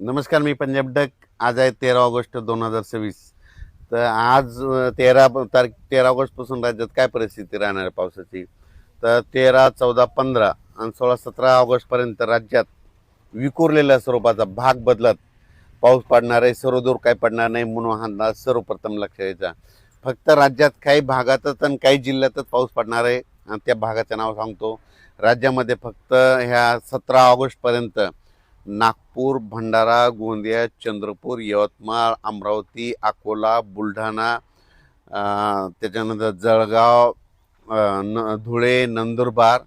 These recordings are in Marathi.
नमस्कार, मी पंजाब डक. आज आहे 13 ऑगस्ट 2026. तर आज 13 ऑगस्टपासून राज्यात काय परिस्थिती राहणार आहे पावसाची. तर 13, 14, 15 आणि 16, 17 ऑगस्टपर्यंत राज्यात विखुरलेल्या स्वरूपाचा भाग बदलत पाऊस पडणार आहे. सर्वदूर काही पडणार नाही म्हणून हा अंदाज सर्वप्रथम लक्षात यायचा. फक्त राज्यात काही भागातच आणि काही जिल्ह्यातच पाऊस पडणार आहे आणि त्या भागाचं नाव सांगतो. राज्यामध्ये फक्त ह्या 17 ऑगस्टपर्यंत नागपूर, भंडारा, गोंदिया, चंद्रपूर, यवतमाळ, अमरावती, अकोला, बुलढाणा, त्याच्यानंतर जळगाव, धुळे, नंदुरबार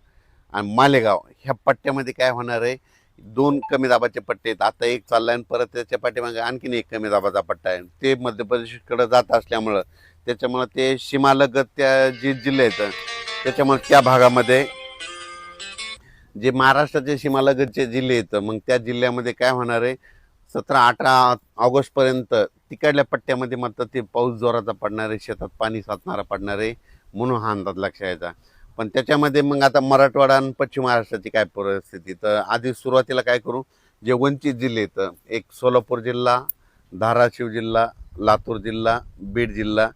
आणि मालेगाव ह्या पट्ट्यामध्ये काय होणार आहे. दोन कमी दाबाचे पट्टे आहेत. आता एक चाललाय आणि परत त्याच्या पाठीमागे आणखीन एक कमी दाबाचा पट्टा आहे. ते मध्य प्रदेशकडे जात असल्यामुळं त्याच्यामुळं ते सीमालगत त्या जे जिल्हे आहेत त्याच्यामुळे त्या भागामध्ये जे महाराष्ट्राचे सीमालगतचे जिल्हे आहेत मग त्या जिल्ह्यामध्ये काय होणार आहे. 17, 18 ऑगस्टपर्यंत तिकडल्या पट्ट्यामध्ये मात्र ते पाऊस जोराचा पडणार आहे, शेतात पाणी साचणारा पडणार आहे म्हणून हा अंदाज लक्षात यायचा. पण त्याच्यामध्ये मग आता मराठवाडा आणि पश्चिम महाराष्ट्राची काय परिस्थिती. तर आधी सुरुवातीला काय करू, जे वंचित जिल्हे आहेत एक सोलापूर जिल्हा, धाराशिव जिल्हा, लातूर जिल्हा, बीड जिल्हा,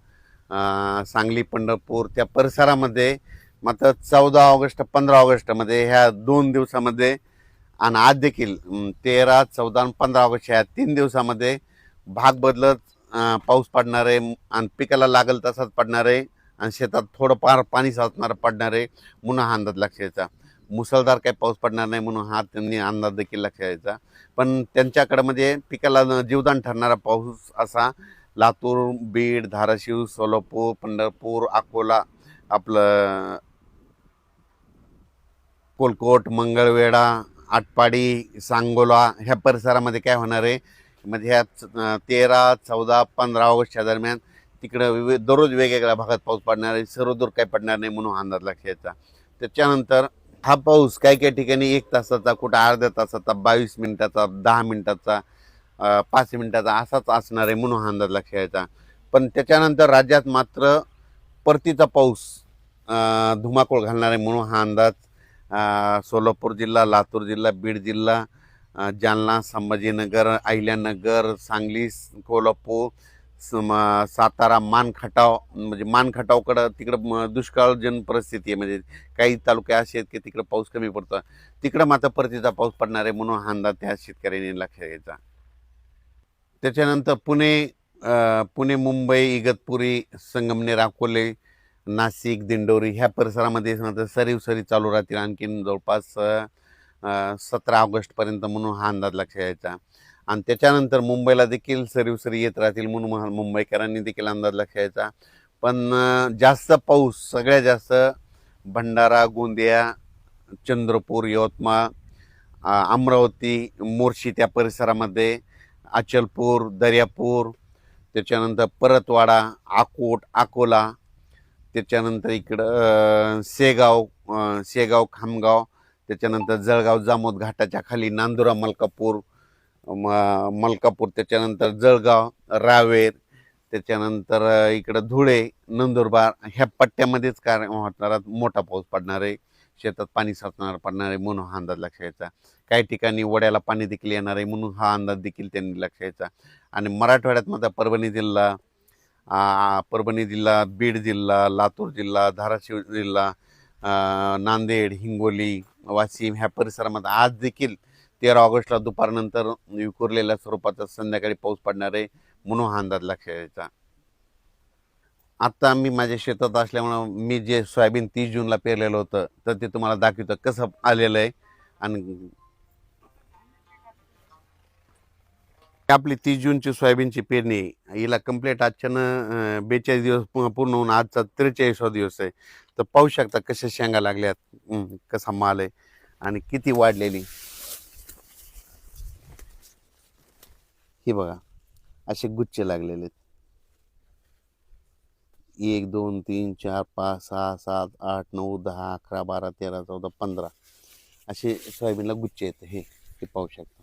सांगली, पंढरपूर त्या परिसरामध्ये मात्र 14 ऑगस्ट 15 ऑगस्टमध्ये ह्या 2 दिवसामध्ये आणि आज देखील 13, 14 आणि 15 ऑगस्ट ह्या 3 दिवसामध्ये भाग बदलत पाऊस पडणार आहे आणि पिकाला लागल तसाच पडणार आहे आणि शेतात थोडंफार पाणी साचणारं पडणार आहे म्हणून हा अंदाज लक्षात यायचा. मुसळधार काही पाऊस पडणार नाही म्हणून हा त्यांनी अंदाज देखील लक्षात यायचा. पण त्यांच्याकडं म्हणजे पिकाला जीवदान ठरणारा पाऊस असा लातूर, बीड, धाराशिव, सोलापूर, पंढरपूर, अकोला, आपलं कोलकोट, मंगळवेढा, आटपाडी, सांगोला ह्या परिसरामध्ये काय होणार आहे. म्हणजे ह्या 13, 14, 15 ऑगस्टच्या दरम्यान तिकडं दररोज वेगवेगळ्या भागात पाऊस पडणार आहे. सर्वदूर काही पडणार नाही म्हणून अंदाज लक्षात यायचा. त्याच्यानंतर हा पाऊस काही काही ठिकाणी 1 तासाचा, कुठं अर्ध्या तासाचा, 22 मिनिटाचा, 10 मिनिटाचा, 5 मिनिटाचा असाच असणार आहे म्हणून हा अंदाज लक्षात यायचा. पण त्याच्यानंतर राज्यात मात्र परतीचा पाऊस धुमाकूळ घालणार आहे म्हणून हा अंदाज सोलापूर जिल्हा, लातूर जिल्हा, बीड जिल्हा, जालना, संभाजीनगर, अहिल्यानगर, सांगली, कोल्हापूर, सातारा, मानखटाव म्हणजे मानखटावकडं तिकडं दुष्काळजन्य परिस्थिती आहे. म्हणजे काही तालुके असे आहेत की तिकडं पाऊस कमी पडतो, तिकडं मात्र परतीचा पाऊस पडणार आहे म्हणून हा अंदाज त्या शेतकऱ्यांनी लक्षात घ्यायचा. त्याच्यानंतर पुणे, मुंबई, इगतपुरी, संगमनेर, अकोले, नाशिक, दिंडोरी ह्या परिसरामध्ये सरीव सरी चालू राहतील आणखीन जवळपास 17 ऑगस्टपर्यंत म्हणून हा अंदाज लक्षात यायचा. आणि त्याच्यानंतर मुंबईला देखील सरीव सरी येत राहतील म्हणून मुंबईकरांनी देखील अंदाज लक्षात यायचा. पण जास्त पाऊस सगळ्यात जास्त भंडारा, गोंदिया, चंद्रपूर, यवतमाळ, अमरावती, मोर्शी त्या परिसरामध्ये, अचलपूर, दर्यापूर, त्याच्यानंतर परतवाडा, आकोट, अकोला, त्याच्यानंतर इकडं शेगाव, खामगाव, त्याच्यानंतर जळगाव, जामोद घाटाच्या खाली नांदुरा, मलकापूर, त्याच्यानंतर जळगाव, रावेर, त्याच्यानंतर इकडं धुळे, नंदुरबार ह्या पट्ट्यामध्येच काय होणार, मोठा पाऊस पडणार आहे, शेतात पाणी साचणार पडणार आहे म्हणून हा अंदाज लक्षात यायचा. काही ठिकाणी वड्याला पाणी देखील येणार आहे म्हणून हा अंदाज देखील त्यांनी लक्षात यायचा. आणि मराठवाड्यात मात्र परभणी जिल्हा, बीड जिल्हा, लातूर जिल्हा, धाराशिव जिल्हा, नांदेड, हिंगोली, वाशिम ह्या परिसरामध्ये आज देखील 13 ऑगस्टला दुपारनंतर विखुरलेल्या स्वरूपाचा संध्याकाळी पाऊस पडणार आहे म्हणून हा अंदाज लक्षात यायचा. आता मी माझ्या शेतात असल्यामुळं मी जे सोयाबीन 30 जूनला पेरलेलं होतं तर ते तुम्हाला दाखवतं कसं आलेलं आहे. आणि आपली 30 जूनची सोयाबीनची पेरणी हिला कंप्लीट आजच्यानं 42 दिवस पूर्ण होऊन आजचा 43वा दिवस आहे. तर पाहू शकता कशा शेंगा लागल्यात, कसा माल आहे आणि किती वाढलेली. ही बघा असे गुच्छ लागलेले आहेत. 1, 2, 3, 4, 5, 6, 7, 8, 9, 10, 11, 12, 13, 14, 15 असे सोयाबीनला गुच्छ आहेत. हे पाहू शकता.